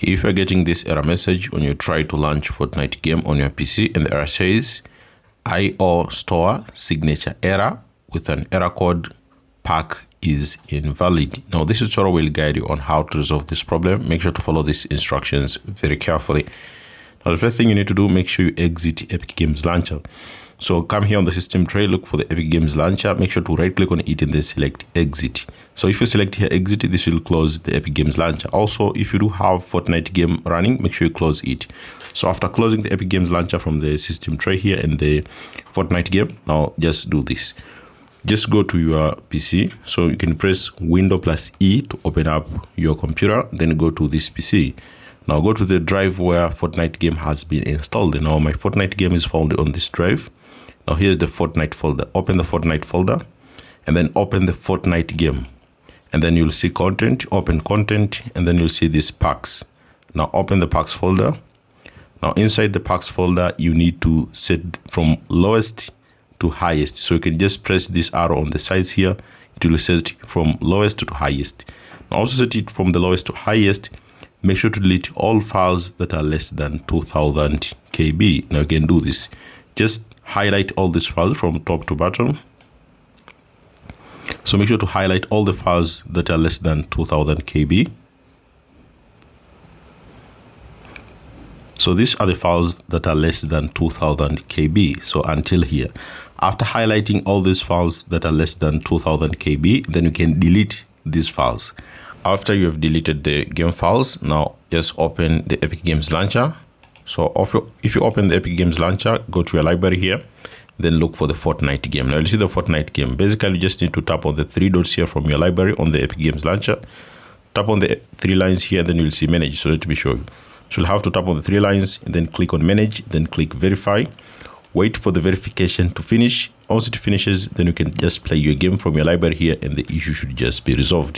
If you're getting this error message when you try to launch Fortnite game on your PC and the error says IoStore signature error with an error code Pak is invalid. Now this tutorial will guide you on how to resolve this problem. Make sure to follow these instructions very carefully. Now the first thing you need to do, make sure you exit Epic Games Launcher. So come here on the system tray, look for the Epic Games Launcher, make sure to right click on it and then select exit. So if you select here exit, this will close the Epic Games Launcher. Also, if you do have Fortnite game running, make sure you close it. So after closing the Epic Games Launcher from the system tray here and the Fortnite game, now just do this. Just go to your PC, so you can press Windows plus E to open up your computer, then go to this PC. Now go to the drive where Fortnite game has been installed. Now my Fortnite game is folded on this drive. Now here's the Fortnite folder. Open the Fortnite folder and then open the Fortnite game. And then you'll see content, open content, and then you'll see these packs. Now open the packs folder. Now inside the packs folder, you need to set from lowest to highest. So you can just press this arrow on the sides here. It will set from lowest to highest. Now also set it from the lowest to highest. Make sure to delete all files that are less than 2000 KB. Now you can do this. Just highlight all these files from top to bottom. So make sure to highlight all the files that are less than 2000 KB. So these are the files that are less than 2000 KB. So until here. After highlighting all these files that are less than 2000 KB, then you can delete these files. After you have deleted the game files, now just open the Epic Games Launcher. So if you open the Epic Games Launcher, go to your library here, then look for the Fortnite game. Now you see the Fortnite game. Basically, you just need to tap on the three dots here from your library on the Epic Games Launcher. Tap on the three lines here, then you'll see manage. So let me show you. So you'll have to tap on the three lines and then click on manage, then click verify. Wait for the verification to finish. Once it finishes, then you can just play your game from your library here and the issue should just be resolved.